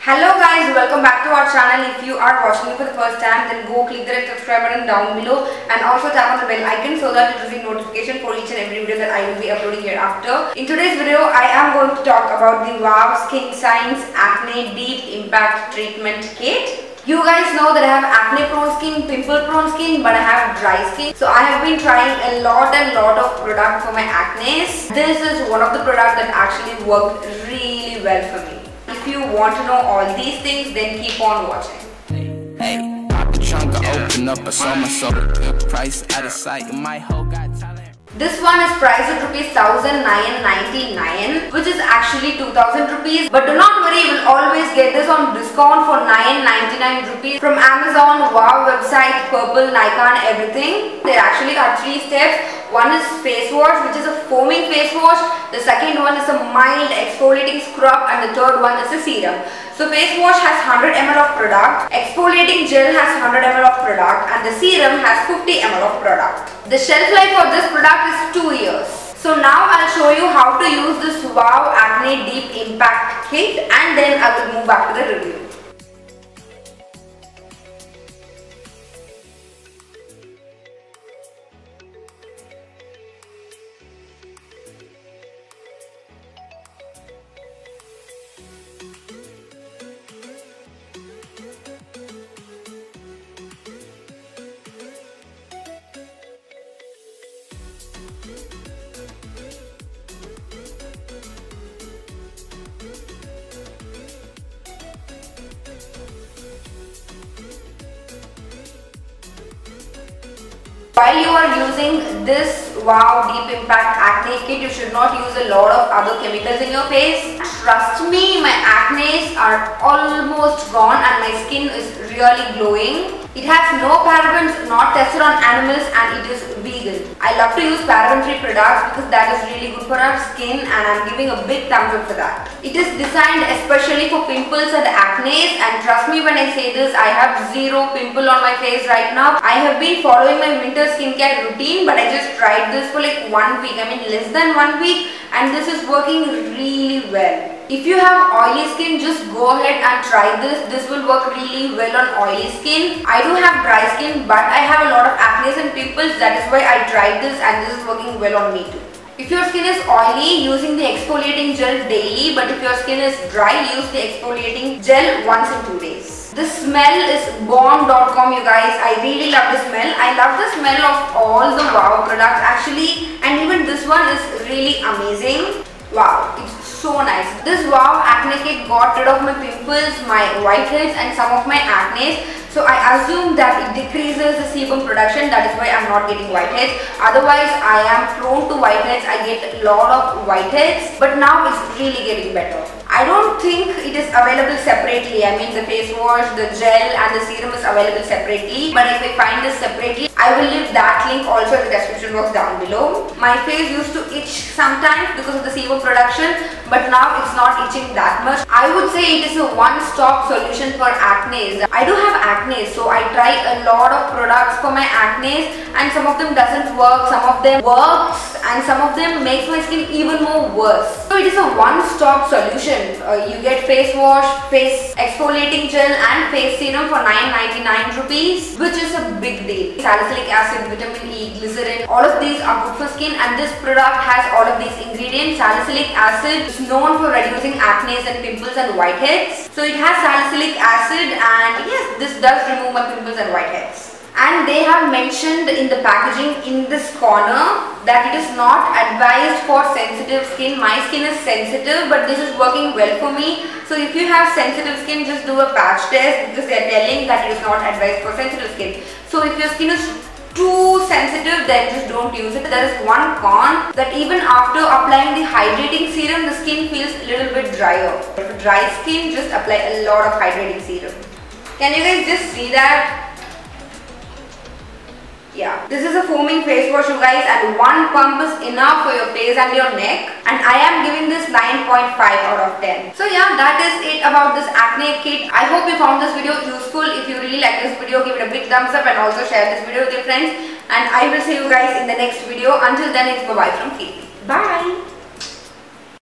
Hello guys, welcome back to our channel. If you are watching me for the first time, then go click the red subscribe button down below and also tap on the bell icon so that you receive notification for each and every video that I will be uploading hereafter. In today's video, I am going to talk about the Wow Skin Science Acne Deep Impact Treatment Kit. You guys know that I have acne prone skin, pimple prone skin, but I have dry skin. So I have been trying a lot of product for my acne. This is one of the products that actually worked really well for me. If you want to know all these things, then keep on watching. Hey, pop the trunk, I open up, I saw myself. Price out of sight, my whole got talent. This one is priced at rupees 1999, which is actually 2000 rupees. But do not worry, you will always get this on discount for 999 rupees from Amazon, Wow website, Purple, Nykaa and everything. There actually are 3 steps. One is face wash, which is a foaming face wash. The second one is a mild exfoliating scrub, and the third one is a serum. So face wash has 100 ml of product, exfoliating gel has 100 ml of product, and the serum has 50 ml of product. The shelf life for this product is 2 years. So now I'll show you how to use this Wow Acne Deep Impact Kit, and then I will move back to the review. While you are using this Wow Deep Impact Acne Kit, you should not use a lot of other chemicals in your face. Trust me, my acne are almost gone and my skin is really glowing. It has no parabens, not tested on animals, and it is vegan. I love to use paraben-free products because that is really good for our skin, and I am giving a big thumbs up for that. It is designed especially for pimples and acne, and trust me when I say this, I have zero pimple on my face right now. I have been following my winter skincare routine, but I just tried this for like 1 week, I mean less than 1 week, and this is working really well. If you have oily skin, just go ahead and try this. This will work really well on oily skin. I do have dry skin, but I have a lot of acne and pimples. That is why I tried this, and this is working well on me too. If your skin is oily, using the exfoliating gel daily, but if your skin is dry, use the exfoliating gel once in 2 days. The smell is bomb.com, you guys. I really love the smell. I love the smell of all the Wow products actually, and even this one is really amazing. Wow, it's so nice. This Wow Acne Kit got rid of my pimples, my whiteheads and some of my acne. So I assume that it decreases the sebum production. That is why I'm not getting whiteheads. Otherwise, I am prone to whiteheads. I get a lot of whiteheads. But now it's really getting better. I don't think it is available separately. I mean the face wash, the gel and the serum is available separately. But if I find this separately, I will leave that link also in the description box down below. My face used to itch sometimes because of the sebum production, but now it's not itching that much. I would say it is a one-stop solution for acne. I do have acne, so I try a lot of products for my acne, and some of them doesn't work, some of them works, and some of them makes my skin even more worse. So it is a one-stop solution. You get face wash, face exfoliating gel and face serum for 999 rupees, which is a big deal. Salicylic acid, vitamin E, glycerin, all of these are good for skin, and this product has all of these ingredients. Salicylic acid is known for reducing acne and pimples and whiteheads. So it has salicylic acid, and yes, this does remove my pimples and whiteheads. And they have mentioned in the packaging in this corner that it is not advised for sensitive skin. My skin is sensitive, but this is working well for me. So if you have sensitive skin, just do a patch test because they are telling that it is not advised for sensitive skin. So if your skin is too sensitive, then just don't use it. There is one con that even after applying the hydrating serum, the skin feels a little bit drier. For dry skin, just apply a lot of hydrating serum. Can you guys just see that? Yeah, this is a foaming face wash, you guys, and one pump is enough for your face and your neck, and I am giving this 9.5 out of 10. So yeah, that is it about this acne kit. I hope you found this video useful. If you really like this video, give it a big thumbs up and also share this video with your friends, and I will see you guys in the next video. Until then, it's bye-bye from Kitty. Bye!